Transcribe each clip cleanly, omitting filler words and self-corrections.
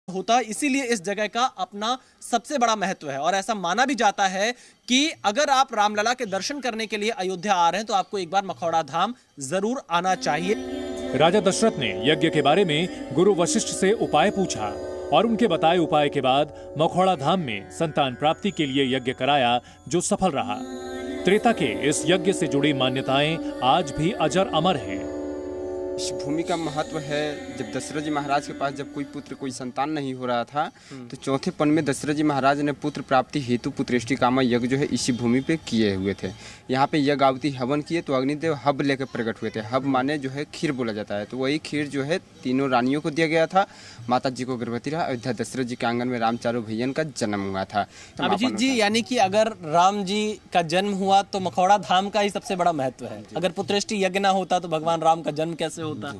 होता है, इसीलिए इस जगह का अपना सबसे बड़ा महत्व है। और ऐसा माना भी जाता है कि अगर आप रामलला के दर्शन करने के लिए अयोध्या आ रहे हैं तो आपको एक बार मखौड़ा धाम जरूर आना चाहिए। राजा दशरथ ने यज्ञ के बारे में गुरु वशिष्ठ से उपाय पूछा और उनके बताए उपाय के बाद मखौड़ा धाम में संतान प्राप्ति के लिए यज्ञ कराया, जो सफल रहा। त्रेता के इस यज्ञ से जुड़ी मान्यताएं आज भी अजर अमर हैं। इस भूमि का महत्व है, जब दशरथ जी महाराज के पास जब कोई संतान नहीं हो रहा था तो चौथे पन में दशरथ जी महाराज ने पुत्र प्राप्ति हेतु पुत्रेष्टि कामा यज्ञ जो है इसी भूमि पे किए हुए थे। यहाँ पे यज्ञ आहुति हवन किए तो अग्निदेव हब लेकर प्रकट हुए थे। हब माने जो है खीर बोला जाता है, तो वही खीर जो है तीनों रानियों को दिया गया था। माता जी को गर्भवती रहा। अयोध्या दशरथ जी के आंगन में राम चारों भैयन का जन्म हुआ था। अभिजीत जी, यानी कि अगर राम जी का जन्म हुआ तो मखौड़ा धाम का ही सबसे बड़ा महत्व है। अगर पुत्रेष्टि यज्ञ ना होता तो भगवान राम का जन्म कैसे होता?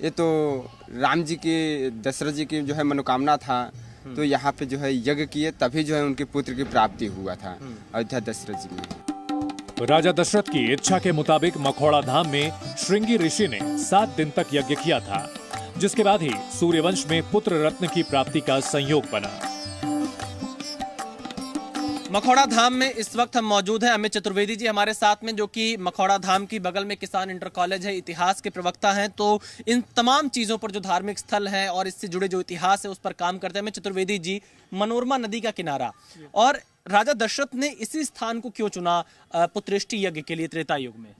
ये तो राम जी की दशरथ जी की जो है मनोकामना था, तो यहाँ पे जो है यज्ञ किए तभी जो है उनके पुत्र की प्राप्ति हुआ था अयोध्या दशरथ जी में। राजा दशरथ की इच्छा के मुताबिक मखौड़ा धाम में श्रृंगी ऋषि ने 7 दिन तक यज्ञ किया था, जिसके बाद ही सूर्यवंश में पुत्र रत्न की प्राप्ति का संयोग बना। मखौड़ा धाम में इस वक्त हम मौजूद हैं। अमित चतुर्वेदी जी हमारे साथ में, जो कि मखौड़ा धाम की बगल में किसान इंटर कॉलेज है, इतिहास के प्रवक्ता हैं। तो इन तमाम चीज़ों पर जो धार्मिक स्थल हैं और इससे जुड़े जो इतिहास है उस पर काम करते हैं। अमित चतुर्वेदी जी, मनोरमा नदी का किनारा, और राजा दशरथ ने इसी स्थान को क्यों चुना पुत्रेष्टि यज्ञ के लिए त्रेता युग में?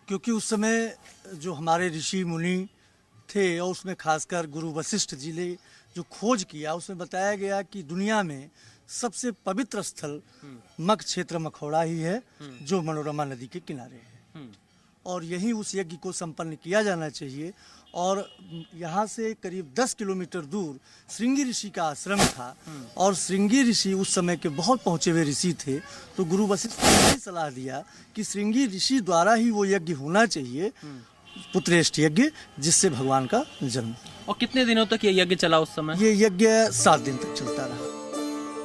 क्योंकि उस समय जो हमारे ऋषि मुनि थे और उसमें खासकर गुरु वशिष्ठ जी ने जो खोज किया, उसमें बताया गया कि दुनिया में सबसे पवित्र स्थल मग क्षेत्र मखौड़ा ही है, जो मनोरमा नदी के किनारे है। और यही उस यज्ञ को संपन्न किया जाना चाहिए। और यहाँ से करीब 10 किलोमीटर दूर श्रृंगी ऋषि का आश्रम था, और श्रृंगी ऋषि उस समय के बहुत पहुँचे हुए ऋषि थे। तो गुरु वशिष्ठ ने यही सलाह दिया कि श्रृंगी ऋषि द्वारा ही वो यज्ञ होना चाहिए, पुत्रेष्टि यज्ञ, जिससे भगवान का जन्म। और कितने दिनों तक ये यज्ञ चला उस समय? ये यज्ञ 7 दिन तक चलता रहा।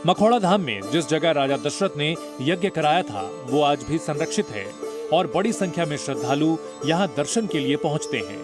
मखौड़ा धाम में जिस जगह राजा दशरथ ने यज्ञ कराया था वो आज भी संरक्षित है और बड़ी संख्या में श्रद्धालु यहाँ दर्शन के लिए पहुँचते हैं।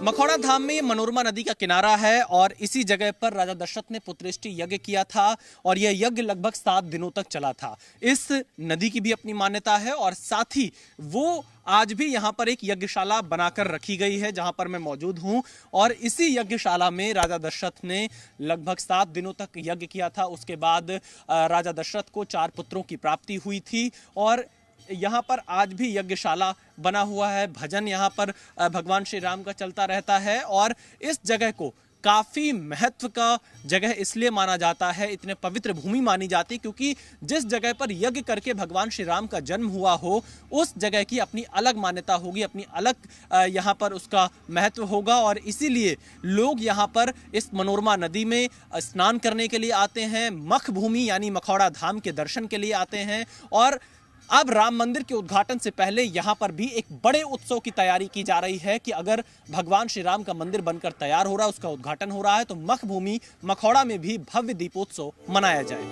मखौड़ा धाम में मनोरमा नदी का किनारा है और इसी जगह पर राजा दशरथ ने पुत्रेष्टि यज्ञ किया था और यह यज्ञ लगभग 7 दिनों तक चला था। इस नदी की भी अपनी मान्यता है और साथ ही वो आज भी यहाँ पर एक यज्ञशाला बनाकर रखी गई है, जहाँ पर मैं मौजूद हूँ। और इसी यज्ञशाला में राजा दशरथ ने लगभग 7 दिनों तक यज्ञ किया था। उसके बाद राजा दशरथ को 4 पुत्रों की प्राप्ति हुई थी और यहाँ पर आज भी यज्ञशाला बना हुआ है। भजन यहाँ पर भगवान श्री राम का चलता रहता है और इस जगह को काफ़ी महत्व का जगह इसलिए माना जाता है, इतने पवित्र भूमि मानी जाती, क्योंकि जिस जगह पर यज्ञ करके भगवान श्री राम का जन्म हुआ हो उस जगह की अपनी अलग मान्यता होगी, अपनी अलग यहाँ पर उसका महत्व होगा। और इसीलिए लोग यहाँ पर इस मनोरमा नदी में स्नान करने के लिए आते हैं, मख भूमि यानी मखौड़ा धाम के दर्शन के लिए आते हैं। और अब राम मंदिर के उद्घाटन से पहले यहाँ पर भी एक बड़े उत्सव की तैयारी की जा रही है कि अगर भगवान श्री राम का मंदिर बनकर तैयार हो रहा है, उसका उद्घाटन हो रहा है, तो मख भूमि मखौड़ा में भी भव्य दीपोत्सव मनाया जाए।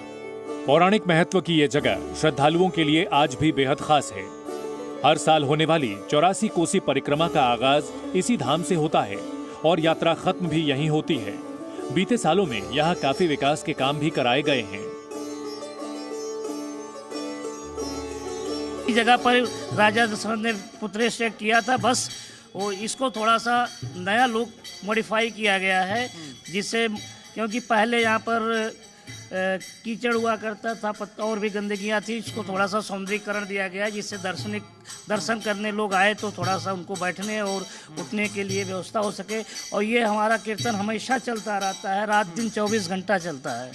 पौराणिक महत्व की ये जगह श्रद्धालुओं के लिए आज भी बेहद खास है। हर साल होने वाली 84 कोसी परिक्रमा का आगाज इसी धाम से होता है और यात्रा खत्म भी यहीं होती है। बीते सालों में यहाँ काफी विकास के काम भी कराए गए हैं। जगह पर राजा दशरथ ने पुत्रेष्टि किया था, बस वो इसको थोड़ा सा नया लुक मॉडिफाई किया गया है, जिससे क्योंकि पहले यहाँ पर कीचड़ हुआ करता था, पत्ता और भी गंदगियाँ थी, इसको थोड़ा सा सौंदर्यीकरण दिया गया है, जिससे दर्शन करने लोग आए तो थोड़ा सा उनको बैठने और उठने के लिए व्यवस्था हो सके। और ये हमारा कीर्तन हमेशा चलता रहता है, रात दिन 24 घंटा चलता है।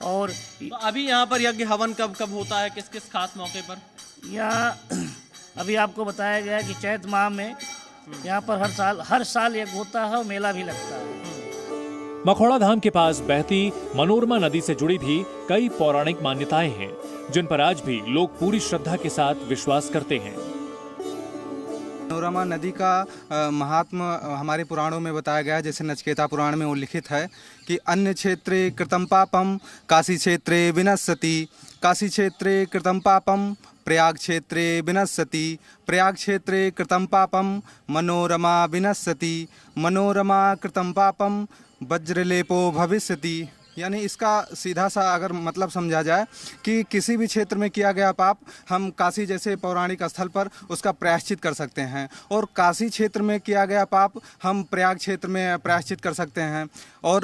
और तो अभी यहाँ पर यज्ञ हवन कब कब होता है, किस किस खास मौके पर? यहाँ अभी आपको बताया गया है कि चैत माह में यहाँ पर हर साल यज्ञ होता है और मेला भी लगता है। मखौड़ा धाम के पास बहती मनोरमा नदी से जुड़ी भी कई पौराणिक मान्यताएं हैं, जिन पर आज भी लोग पूरी श्रद्धा के साथ विश्वास करते हैं। मनोरमा नदी का महात्म हमारे पुराणों में बताया गया है, जैसे नचिकेता पुराण में उल्लिखित है कि अन्य क्षेत्रे कृतं पापम काशी क्षेत्रे विनश्यति, काशी क्षेत्रे कृतं पापम प्रयाग क्षेत्रे विनश्यति, प्रयाग क्षेत्रे कृतं पापम मनोरमा विनश्यति, मनोरमा कृतं पापम वज्रलेपो भविष्यति। यानी इसका सीधा सा अगर मतलब समझा जाए कि किसी भी क्षेत्र में किया गया पाप हम काशी जैसे पौराणिक स्थल पर उसका प्रायश्चित कर सकते हैं, और काशी क्षेत्र में किया गया पाप हम प्रयाग क्षेत्र में प्रायश्चित कर सकते हैं। और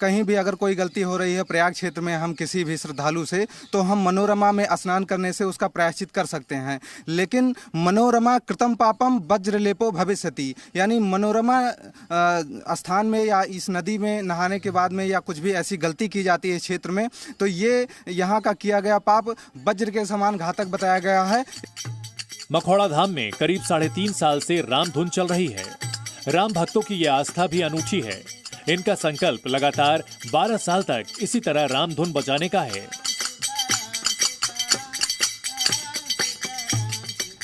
कहीं भी अगर कोई गलती हो रही है प्रयाग क्षेत्र में हम किसी भी श्रद्धालु से, तो हम मनोरमा में स्नान करने से उसका प्रायश्चित कर सकते हैं। लेकिन मनोरमा कृतं पापम वज्रलेपो भविष्यति, यानी मनोरमा स्थान में या इस नदी में नहाने के बाद में या कुछ भी ऐसी गलती की जाती है क्षेत्र में, तो ये यहाँ का किया गया पाप वज्र के समान घातक बताया गया है। मखौड़ा धाम में करीब 3.5 साल से राम धुन चल रही है। राम भक्तों की ये आस्था भी अनूठी है। इनका संकल्प लगातार 12 साल तक इसी तरह राम धुन बजाने का है।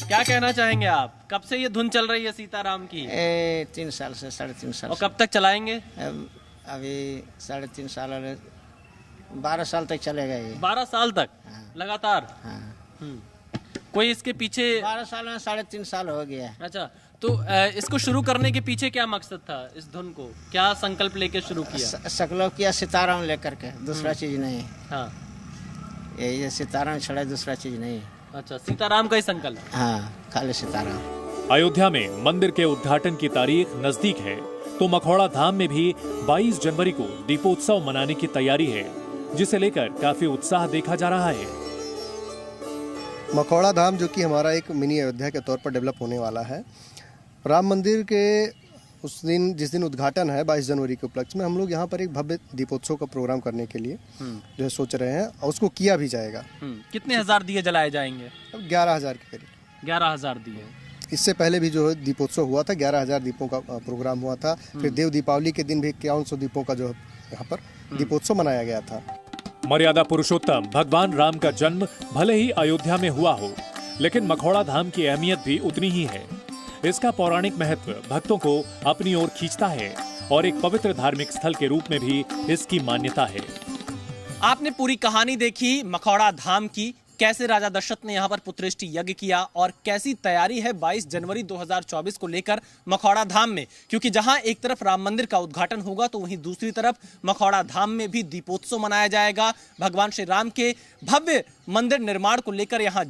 क्या कहना चाहेंगे आप, कब से ये धुन चल रही है सीताराम की? 3 साल से 3.5 साल और कब तक चलाएंगे? अभी 3.5 साल और 12 साल तक चलेगा ये। 12 साल तक लगातार? हाँ। कोई इसके पीछे? 12 साल में 3.5 साल हो गया। अच्छा, तो इसको शुरू करने के पीछे क्या मकसद था? इस धुन को क्या संकल्प लेके शुरू किया? सकलो किया सीताराम लेकर के, दूसरा चीज नहीं। हाँ, यही सीताराम छड़ा, दूसरा चीज नहीं। अच्छा, सीताराम का ही संकल्प? हाँ, खाली सीताराम। अयोध्या में मंदिर के उद्घाटन की तारीख नजदीक है, तो मखौड़ा धाम में भी 22 जनवरी को दीपोत्सव मनाने की तैयारी है, जिसे लेकर काफी उत्साह देखा जा रहा है। मखौड़ा धाम जो कि हमारा एक मिनी अयोध्या के तौर पर डेवलप होने वाला है, राम मंदिर के उस दिन जिस दिन उद्घाटन है 22 जनवरी के उपलक्ष्य में, हम लोग यहाँ पर एक भव्य दीपोत्सव का प्रोग्राम करने के लिए जो है सोच रहे हैं, और उसको किया भी जाएगा। कितने हजार दिए जलाए जाएंगे? 11,000 के करीब। 11,000 दिए। इससे पहले भी जो है दीपोत्सव हुआ था, 11,000 दीपों का प्रोग्राम हुआ था। फिर देव दीपावली के दिन भी 5100 दीपों का जो है यहाँ पर दीपोत्सव मनाया गया था। मर्यादा पुरुषोत्तम भगवान राम का जन्म भले ही अयोध्या में हुआ हो, लेकिन मखौड़ा धाम की अहमियत भी उतनी ही है। इसका पौराणिक महत्व भक्तों को अपनी ओर खींचता है, और एक पवित्र धार्मिक स्थल के रूप में भी इसकी मान्यता है। आपने पूरी कहानी देखी मखौड़ा धाम की, कैसे राजा दशरथ ने यहाँ पर पुत्रेष्टि यज्ञ किया और कैसी तैयारी है 22 जनवरी 2024 को लेकर मखौड़ा धाम में, क्योंकि जहां एक तरफ राम मंदिर का उद्घाटन होगा तो वहीं दूसरी तरफ मखौड़ा धाम में भी दीपोत्सव मनाया जाएगा। भगवान श्री राम के भव्य मंदिर निर्माण को लेकर यहाँ